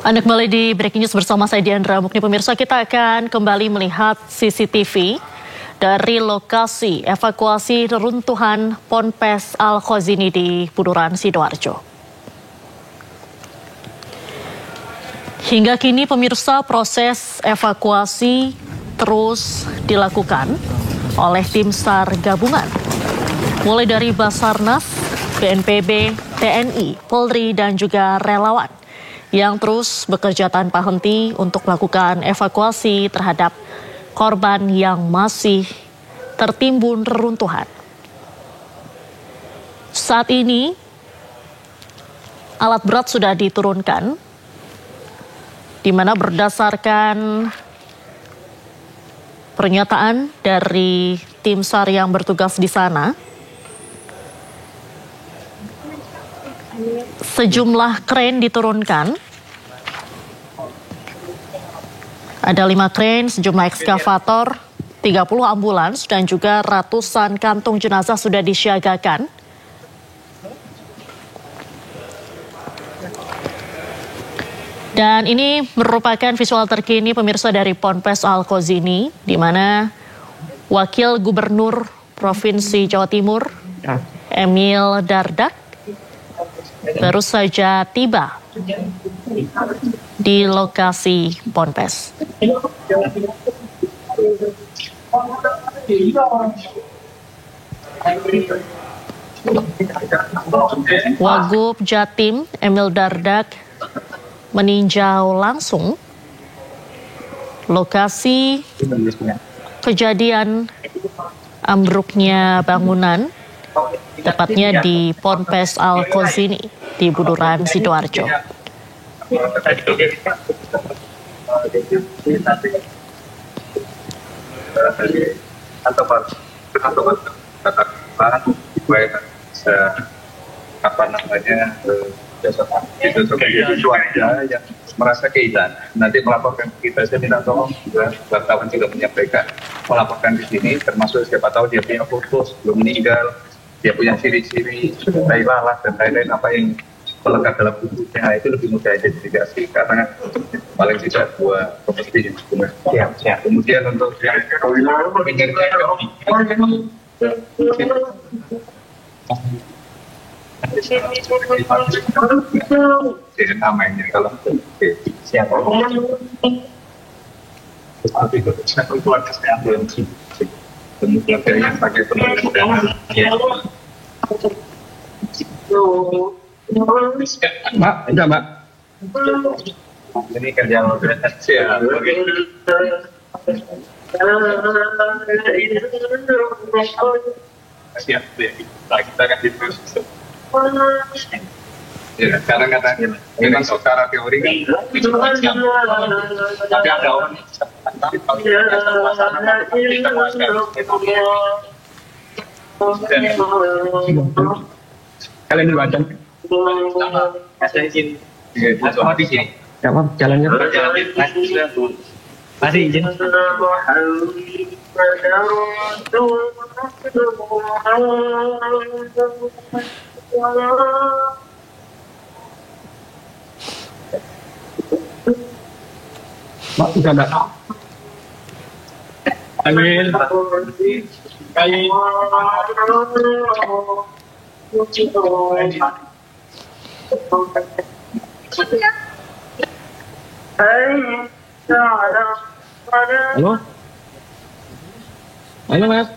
Anda kembali di Breaking News bersama saya Diandra Mukni. Pemirsa, kita akan kembali melihat CCTV dari lokasi evakuasi reruntuhan Ponpes Al-Khazini di Buduran, Sidoarjo. Hingga kini pemirsa, proses evakuasi terus dilakukan oleh tim SAR gabungan. Mulai dari Basarnas, BNPB, TNI, Polri, dan juga relawan yang terus bekerja tanpa henti untuk melakukan evakuasi terhadap korban yang masih tertimbun reruntuhan. Saat ini, alat berat sudah diturunkan, di mana berdasarkan pernyataan dari tim SAR yang bertugas di sana, sejumlah kren diturunkan. Ada 5 kren, sejumlah ekskavator, 30 ambulans, dan juga ratusan kantung jenazah sudah disiagakan. Dan ini merupakan visual terkini pemirsa dari Ponpes Al-Khazini, di mana Wakil Gubernur Provinsi Jawa Timur, Emil Dardak, baru saja tiba di lokasi Ponpes. Wagub Jatim Emil Dardak meninjau langsung lokasi kejadian ambruknya bangunan, tepatnya di Ponpes Al-Khazini di Buduran, Sidoarjo. Itu warga yang merasa kehilangan nanti melaporkan kita. Saya minta tolong juga wartawan juga menyampaikan, melaporkan di sini, termasuk siapa tahu dia punya foto belum meninggal, dia punya ciri-ciri tai lalat dan lain-lain apa yang melekat dalam tubuhnya, itu lebih mudah identifikasi karena paling tidak dua pemesti. Kemudian untuk yang namanya kalau siapa keluarga saya belum kemudian yang pakai penelitian Mbak, enggak Mbak. Ini kerja siap kita kan diproses. Ya, kadang-kadang memang secara teori kan itu macam, tapi ada orang tapi kalau kita kalian di Bandung saya izin sama di sini apa jalannya masih izin Mak, udah enggak? Amin. Amin. Halo? Halo, Mas.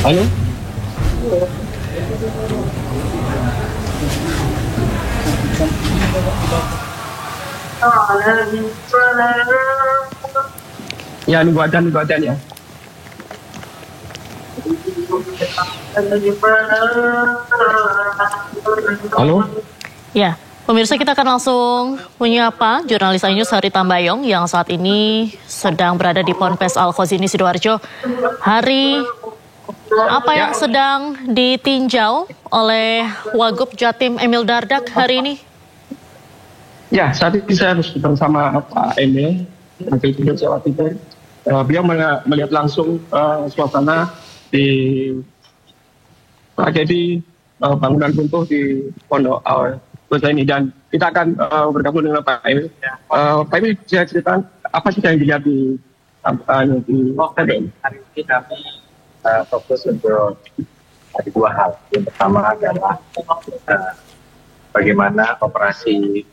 Halo? Ya, nunggu adan ya. Halo? Ya, pemirsa, kita akan langsung menyapa jurnalis iNews Hari Tambayong yang saat ini sedang berada di Ponpes Al-Khazini, Sidoarjo. Hari, apa yang sedang ditinjau oleh Wagub Jatim Emil Dardak hari ini? Ya, saat ini saya harus bersama Pak Emil, Wakil Gubernur Jawa Timur. Beliau melihat langsung suasana di tragedi bangunan runtuh di Pondok ini, dan kita akan bergabung dengan Pak Emil. Pak Emil bisa ceritakan apa sih yang dilihat di hari ini kami fokus untuk ada dua hal. Yang pertama adalah bagaimana operasi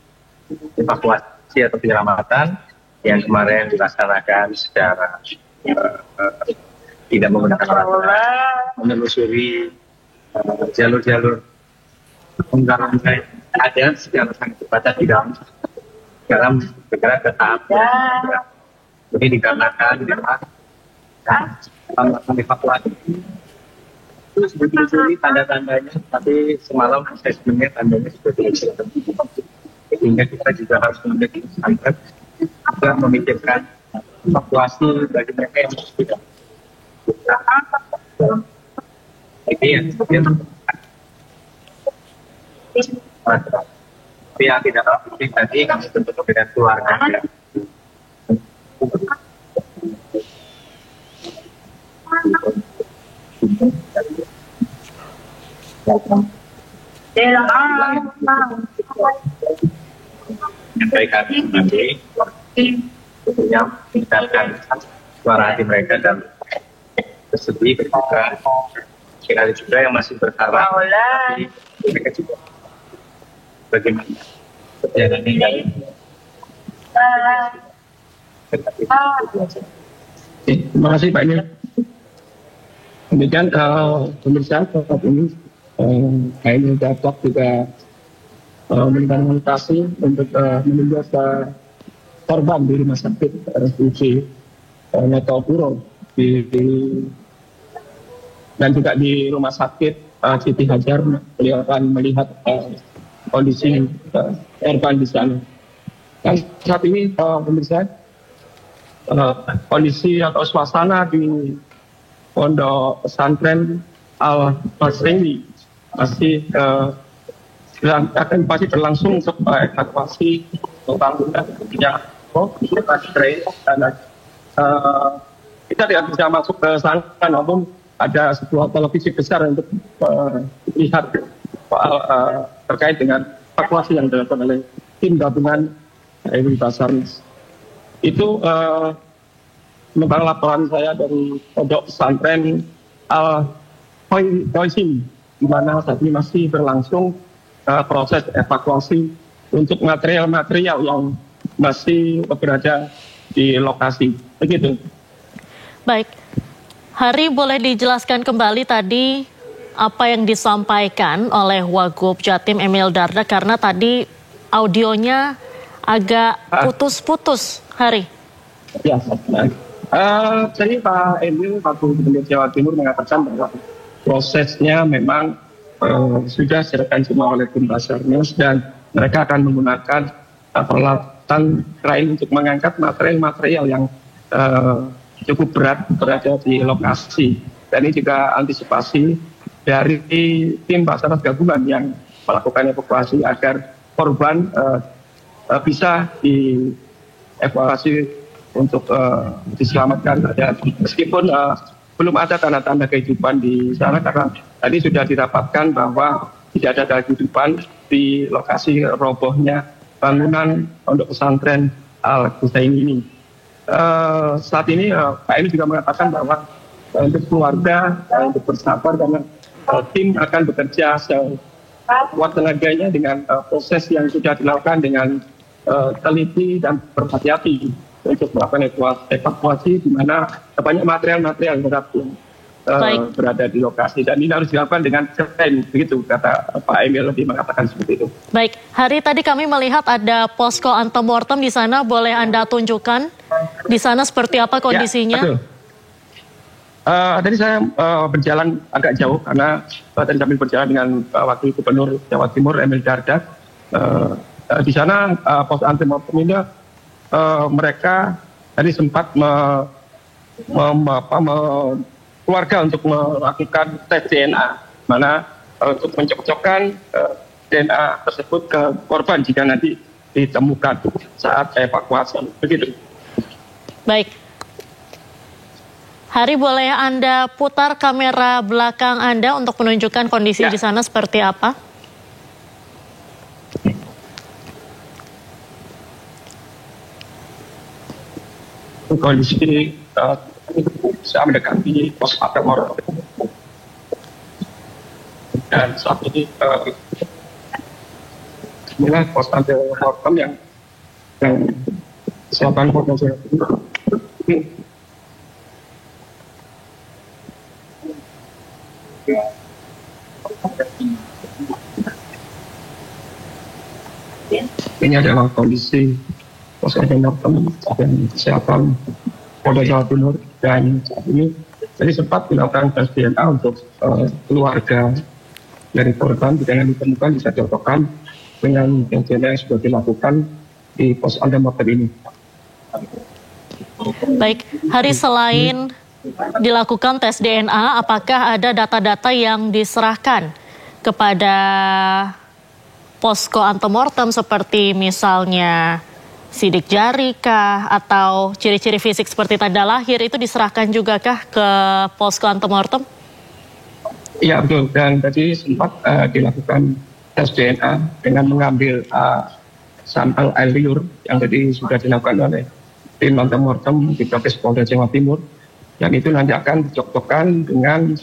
evakuasi atau penyelamatan yang kemarin dilaksanakan secara tidak menggunakan peralatan, menelusuri jalur-jalur penggalan yang ada secara sangat cepat dalam bergerak ke tahap ini dikarenakan memang evakuasi itu sebetulnya tanda-tandanya, tapi semalam saya sebenarnya tandanya seperti itu, sehingga kita juga harus memiliki kesadaran juga memikirkan evakuasi bagi mereka yang tidak ini yang tidak penting tadi kami tentu dengan keluarga baik kami nanti tentunya meningkatkan suara hati mereka dan bersedih berduka. Mungkin ada juga yang masih berharap, tapi mereka juga bagaimana perjalanan ini. Terima kasih Pak Emil. Kemudian pemirsa saat ini Pak Emil Dardak juga memberikan komunikasi untuk menunggu korban di rumah sakit RSUD Notopuro dan juga di rumah sakit Siti Hajar. Beliau akan melihat kondisi korban di sana. Dan saat ini pemirsa kondisi atau suasana di Pondok Pesantren Al-Masri masih masih berlangsung untuk evakuasi bangunan yang dan kita tidak bisa masuk ke sana, namun ada sebuah televisi besar untuk melihat terkait dengan evakuasi yang dilakukan oleh tim gabungan TNI Basarnas. Itu sementara laporan saya dari Pondok Pesantren Al-Khoisim, di mana saat ini masih berlangsung proses evakuasi untuk material-material yang masih berada di lokasi. Begitu. Baik, Hari, boleh dijelaskan kembali tadi apa yang disampaikan oleh Wagub Jatim Emil Dardak, karena tadi audionya agak putus-putus, Hari. Ya, jadi Pak Emil, Pak Gubernur Jawa Timur mengatakan bahwa prosesnya memang sudah diserahkan semua oleh tim Basarnas dan mereka akan menggunakan peralatan krain untuk mengangkat material-material yang cukup berat berada di lokasi. Dan ini juga antisipasi dari tim Basarnas gabungan yang melakukan evakuasi agar korban bisa dievakuasi untuk diselamatkan. Meskipun belum ada tanda-tanda kehidupan di sana, karena tadi sudah didapatkan bahwa tidak ada kehidupan di lokasi robohnya bangunan Pondok Pesantren Al-Husaini ini. Saat ini Pak Emil juga mengatakan bahwa untuk keluarga untuk bersabar, karena tim akan bekerja sekuat tenaganya dengan proses yang sudah dilakukan dengan teliti dan berhati-hati untuk melakukan evakuasi, di mana banyak material-material berat yang berada di lokasi, dan ini harus dilakukan dengan keren, begitu kata Pak Emil lebih mengatakan seperti itu. Baik, Hari, tadi kami melihat ada posko antemortem di sana, boleh Anda tunjukkan di sana seperti apa kondisinya? Ya, betul. Tadi saya berjalan agak jauh karena tadi kami berjalan dengan Wakil Gubernur Jawa Timur Emil Dardak. Di sana pos antemortem ini mereka tadi sempat keluarga untuk melakukan tes DNA, mana untuk mencocokkan DNA tersebut ke korban jika nanti ditemukan saat evakuasi. Begitu. Baik. Hari, boleh Anda putar kamera belakang Anda untuk menunjukkan kondisi Ya. di sana seperti apa? Kondisi saya mendekati pos Antemortem dan saat ini inilah pos Antemortem yang selatan Polda Jawa Timur. Ini adalah kondisi pos Antemortem dan kesehatan Polda Jawa Timur, dan saat ini jadi sempat dilakukan tes DNA untuk keluarga dari korban yang ditemukan bisa cocokkan dengan DNA yang sudah dilakukan di pos Antemortem ini. Baik, Hari, selain dilakukan tes DNA, apakah ada data-data yang diserahkan kepada posko antemortem seperti misalnya sidik jari kah atau ciri-ciri fisik seperti tanda lahir itu diserahkan juga kah ke posko antemortem? Iya betul, dan tadi sempat dilakukan tes DNA dengan mengambil sampel air liur yang tadi sudah dilakukan oleh tim antemortem di Polda Jawa Timur, dan itu nanti akan dicocokkan dengan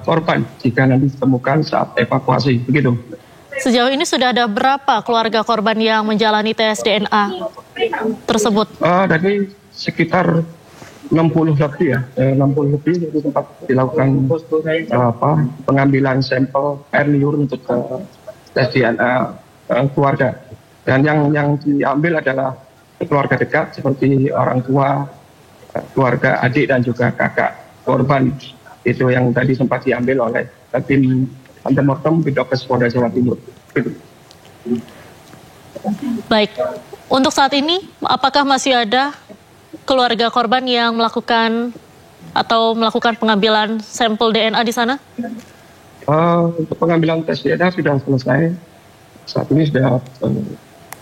korban jika nanti ditemukan saat evakuasi, begitu. Sejauh ini sudah ada berapa keluarga korban yang menjalani tes DNA tersebut? Tadi sekitar 60 lebih ya, 60 lebih itu tempat dilakukan pengambilan sampel air liur untuk tes DNA keluarga. Dan yang diambil adalah keluarga dekat seperti orang tua, keluarga adik dan juga kakak korban. Itu yang tadi sempat diambil oleh tim antemortem di Polda Jawa Timur. Baik, untuk saat ini apakah masih ada keluarga korban yang melakukan pengambilan sampel DNA di sana? Untuk pengambilan tes DNA sudah selesai. Saat ini sudah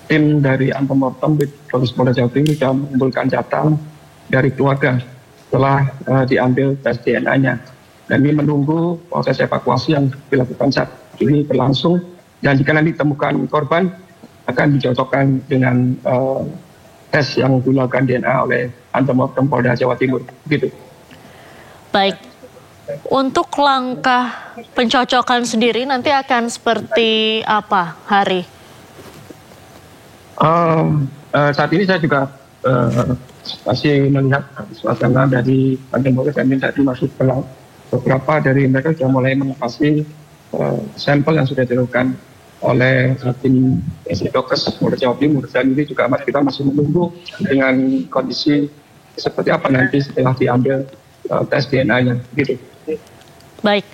tim dari antemortem di Polda Jawa Timur sudah mengumpulkan data dari keluarga setelah diambil tes DNA-nya. Dan ini menunggu proses evakuasi yang dilakukan saat ini berlangsung. Dan jika nanti ditemukan korban, akan dicocokkan dengan tes yang dilakukan DNA oleh antemortem Polda Jawa Timur. Begitu. Baik, untuk langkah pencocokan sendiri nanti akan seperti apa, Hari? Saat ini saya juga masih melihat suasana dari antemortem dan tadi masuk ke beberapa dari mereka sudah mulai mengatasi sampel yang sudah dilakukan oleh tim Dokes Polda Jawa Timur, dan ini juga kita masih menunggu dengan kondisi seperti apa nanti setelah diambil tes DNA-nya. Gitu. Baik,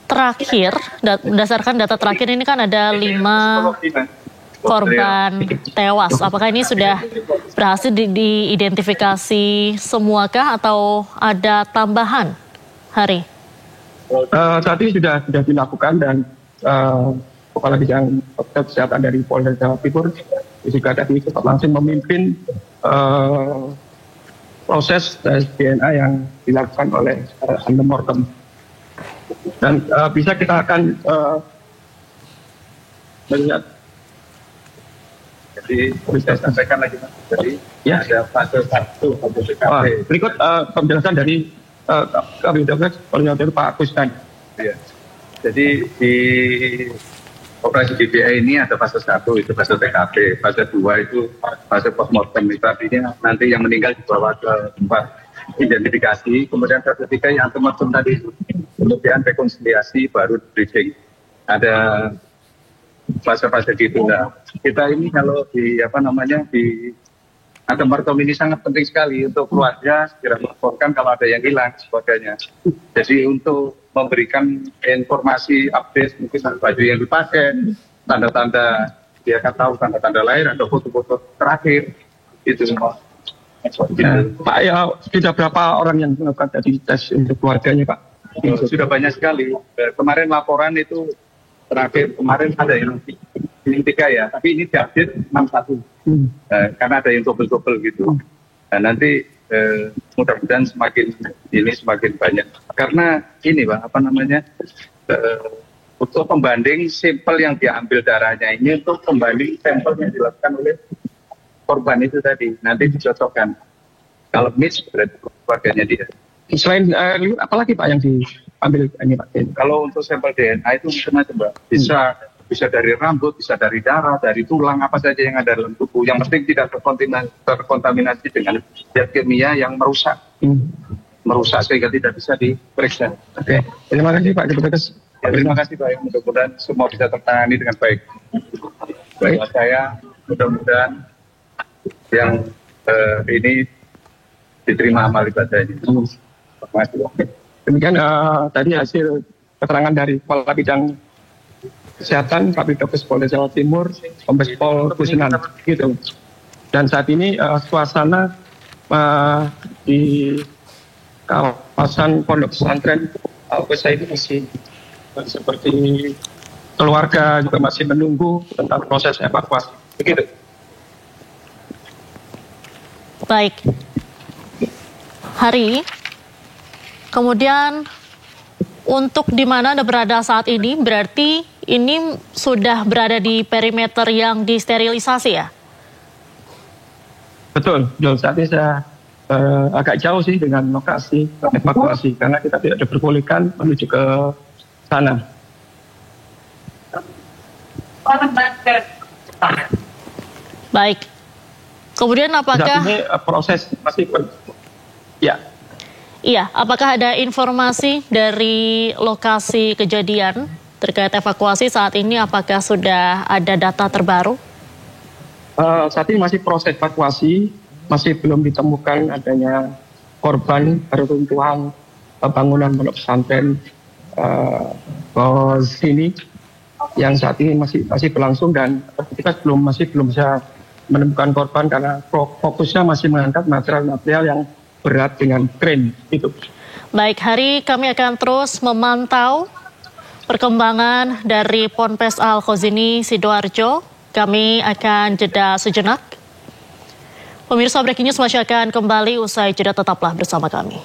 terakhir berdasarkan data terakhir ini kan ada 5 korban tewas. Apakah ini sudah berhasil diidentifikasi semuakah atau ada tambahan, Hari? Saat ini sudah dilakukan, dan Kepala Bidang Kesehatan dari Polda Jawa Timur juga tadi cepat langsung memimpin proses tes DNA yang dilakukan oleh antemortem. Dan bisa kita akan melihat. Jadi bisa sampaikan lagi Mas. Jadi Ya. ada fase 1 PKP. Berikut penjelasan dari Kabid Dokes Polda Jawa Timur Pak Kusnan. Ya. Jadi di operasi BPA ini ada fase 1 itu fase TKP, fase 2 itu fase postmortem, itu artinya nanti yang meninggal dibawa ke tempat identifikasi, kemudian fase 3 yang antemortem tadi, kemudian rekonsiliasi, baru briefing. Ada fase-fase gitu. Nah, kita ini kalau di di antemortem ini sangat penting sekali untuk keluarga segera melaporkan kalau ada yang hilang sebagainya. Jadi untuk memberikan informasi update mungkin baju yang dipakai, tanda-tanda dia akan tahu tanda-tanda lahir atau foto-foto terakhir itu semua. Pak, ya sudah berapa orang yang melakukan tadi tes untuk keluarganya, Pak? Sudah banyak sekali. Kemarin laporan itu terakhir kemarin ada yang 3 ya, tapi ini diupdate 61. Karena ada yang double-double gitu. Dan nanti mudah-mudahan semakin banyak. Karena ini Pak, untuk pembanding sampel yang diambil darahnya ini untuk pembanding sampel yang dilakukan oleh korban itu tadi, nanti dicocokkan. Kalau miss berarti keluarganya dia. Selain apalagi Pak yang diambil ini Pak? Kalau untuk sampel DNA itu macam-macam Pak. Bisa dari rambut, bisa dari darah, dari tulang, apa saja yang ada dalam tubuh. Yang penting tidak terkontaminasi dengan zat kimia yang merusak. Merusak sehingga tidak bisa diperiksa. Oke, terima kasih Pak Ketugas. Ya, terima kasih Pak. Mudah-mudahan semua bisa tertangani dengan baik. Buat saya, mudah-mudahan yang ini diterima amal ibadahnya. Terima kasih Pak. Demikian tadi hasil keterangan dari Kepala Bidang Kesehatan Kabid-Dokes Polda Jawa Timur, Kombes Pol Kusnan, gitu. Dan saat ini suasana di kawasan Pondok Pesantren Al-Qusai ini masih seperti keluarga juga masih menunggu tentang proses evakuasi. Begitu. Baik. Hari, kemudian untuk di mana Anda berada saat ini, berarti ini sudah berada di perimeter yang disterilisasi ya? Betul. Saat ini saya agak jauh sih dengan lokasi evakuasi karena kita tidak diperbolehkan menuju ke sana. Baik. Kemudian apakah saat ini proses masih ya. Iya, apakah ada informasi dari lokasi kejadian terkait evakuasi saat ini? Apakah sudah ada data terbaru? Saat ini masih proses evakuasi, masih belum ditemukan adanya korban reruntuhan bangunan pondok pesantren sini yang saat ini masih berlangsung dan kita masih belum bisa menemukan korban karena fokusnya masih mengangkat material-material yang berat dengan kren itu. Baik, Hari, kami akan terus memantau perkembangan dari Ponpes Al-Khazini Sidoarjo. Kami akan jeda sejenak. Pemirsa Breaking News masih akan kembali usai jeda, tetaplah bersama kami.